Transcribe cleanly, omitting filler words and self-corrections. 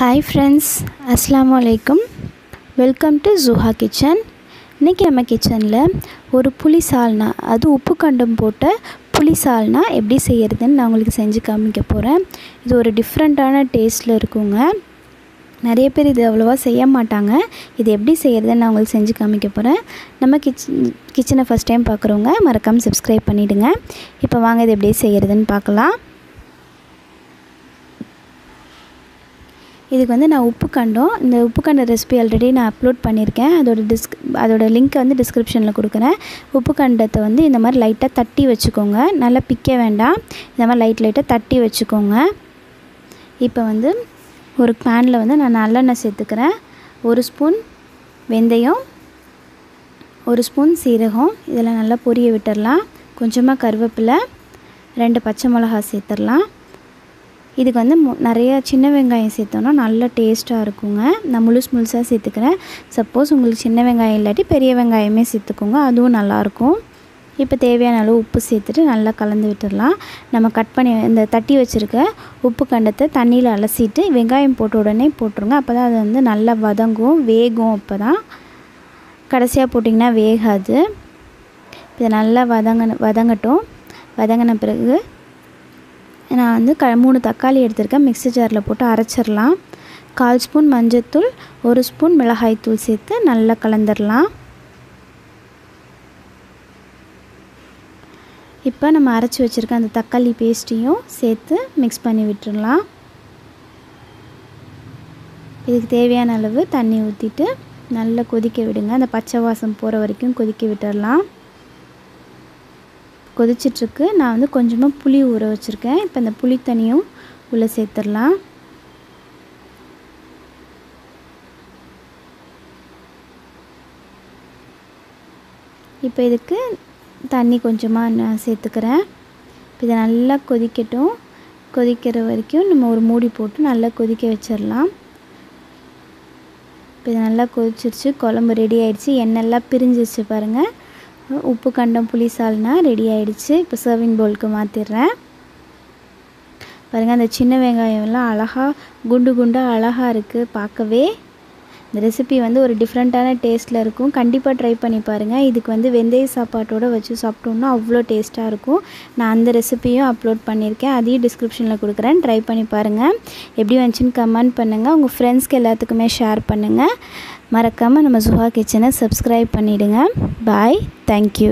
Hi friends, Assalamu alaikum. Welcome to Zuha kitchen. இன்னைக்கு நம்ம கிச்சன்ல ஒரு புளி சால்னா, அது உப்பு கண்டம் போட்ட புளி சால்னா எப்படி செய்யறதுன்னு நான் உங்களுக்கு செஞ்சு காமிக்க போறேன். இது ஒரு டிஃபரண்டான டேஸ்ட்ல இருக்குங்க. நிறைய பேர் இது அவ்வளவா செய்ய மாட்டாங்க. இது எப்படி செய்யறதுன்னு நான் உங்களுக்கு செஞ்சு காமிக்க போறேன். நம்ம கிச்சனை ஃபர்ஸ்ட் டைம் பார்க்குறவங்க மறக்காம Subscribe பண்ணிடுங்க. இப்போ வாங்க இது எப்படி செய்யறதுன்னு பார்க்கலாம். இதுக்கு வந்து நான் உப்பு கண்டம், இந்த உப்பு கண்ட ரெசிபி ஆல்ரெடி நான் அப்லோட் பண்ணியிருக்கேன். அதோட லிங்க்கை வந்து டிஸ்கிரிப்ஷனில் கொடுக்குறேன். உப்பு கண்டத்தை வந்து இந்த மாதிரி லைட்டாக தட்டி வச்சுக்கோங்க. நல்லா பிக்க வேண்டாம், இந்த மாதிரி லைட்டாக தட்டி வச்சுக்கோங்க. இப்போ வந்து ஒரு பேனில் வந்து நான் நல்லெண்ணெய் சேர்த்துக்கிறேன். 1 ஸ்பூன் வெந்தயம், 1 ஸ்பூன் சீரகம், இதில் நல்லா பொரிய விட்டுடலாம். கொஞ்சமாக கருவேப்பிலை, 2 பச்சை மிளகாய் சேர்த்துடலாம். இதுக்கு வந்து நிறைய சின்ன வெங்காயம் சேர்த்தோன்னா நல்ல டேஸ்ட்டாக இருக்குங்க. நான் முழுசாக சேர்த்துக்கிறேன். சப்போஸ் உங்களுக்கு சின்ன வெங்காயம் இல்லாட்டி பெரிய வெங்காயமே சேர்த்துக்கோங்க, அதுவும் நல்லாயிருக்கும். இப்போ தேவையான அளவு உப்பு சேர்த்துட்டு நல்லா கலந்து விட்டுடலாம். நம்ம கட் பண்ணி இந்த தட்டி வச்சுருக்க உப்பு கண்டத்தை தண்ணியில் அலசிட்டு வெங்காயம் போட்ட உடனே போட்டுருங்க. அப்போ தான் அது வந்து நல்லா வதங்கும், வேகும். அப்போ தான் கடைசியாக போட்டிங்கன்னா வேகாது. இதை நல்லா வதங்கட்டும். வதங்கின பிறகு நான் வந்து 3 தக்காளி எடுத்திருக்கேன். மிக்ஸி ஜாரில் போட்டு அரைச்சிடலாம். 1/4 ஸ்பூன் மஞ்சள்தூள், 1 ஸ்பூன் மிளகாய்த்தூள் சேர்த்து நல்லா கலந்துடலாம். இப்போ நம்ம அரைச்சி வச்சுருக்க அந்த தக்காளி பேஸ்ட்டையும் சேர்த்து மிக்ஸ் பண்ணி விட்டுடலாம். இதுக்கு தேவையான அளவு தண்ணி ஊற்றிட்டு நல்லா கொதிக்க விடுங்க. அந்த பச்சை வாசம் போகிற வரைக்கும் கொதிக்க விட்டுடலாம். கொதிச்சிட்ருக்கு. நான் வந்து கொஞ்சமாக புளி ஊற வச்சுருக்கேன். இப்போ இந்த புளி தண்ணியும் உள்ளே சேர்த்துடலாம். இப்போ இதுக்கு தண்ணி கொஞ்சமாக நான் சேர்த்துக்கிறேன். இப்போ இதை நல்லா கொதிக்கட்டும். கொதிக்கிற வரைக்கும் நம்ம ஒரு மூடி போட்டு நல்லா கொதிக்க வச்சிடலாம். இப்போ இது நல்லா கொதிச்சிருச்சு. குழம்பு ரெடி ஆயிடுச்சு. எண்ணெய்லாம் பிரிஞ்சிருச்சு பாருங்கள். உப்பு கண்டம் புளி சால்னா ரெடி ஆகிடுச்சு. இப்போ சர்விங் பவுலுக்கு மாற்றிடுறேன். பாருங்கள், அந்த சின்ன வெங்காயம்லாம் அழகாக குண்டாக அழகாக இருக்குது பார்க்கவே. இந்த ரெசிபி வந்து ஒரு டிஃப்ரெண்ட்டான டேஸ்ட்டில் இருக்கும். கண்டிப்பாக ட்ரை பண்ணி பாருங்கள். இதுக்கு வந்து வெந்தய சாப்பாட்டோடு வச்சு சாப்பிட்டோம்னா அவ்வளோ டேஸ்ட்டாக இருக்கும். நான் அந்த ரெசிபியும் அப்லோட் பண்ணியிருக்கேன். அதையும் டிஸ்கிரிப்ஷனில் கொடுக்குறேன். ட்ரை பண்ணி பாருங்கள். எப்படி வந்துச்சுன்னு கமெண்ட் பண்ணுங்கள். உங்கள் ஃப்ரெண்ட்ஸ்க்கு எல்லாத்துக்குமே ஷேர் பண்ணுங்கள். மறக்காமல் நம்ம Zuha கிச்சனை Subscribe பண்ணிவிடுங்க. பாய். தேங்க்யூ.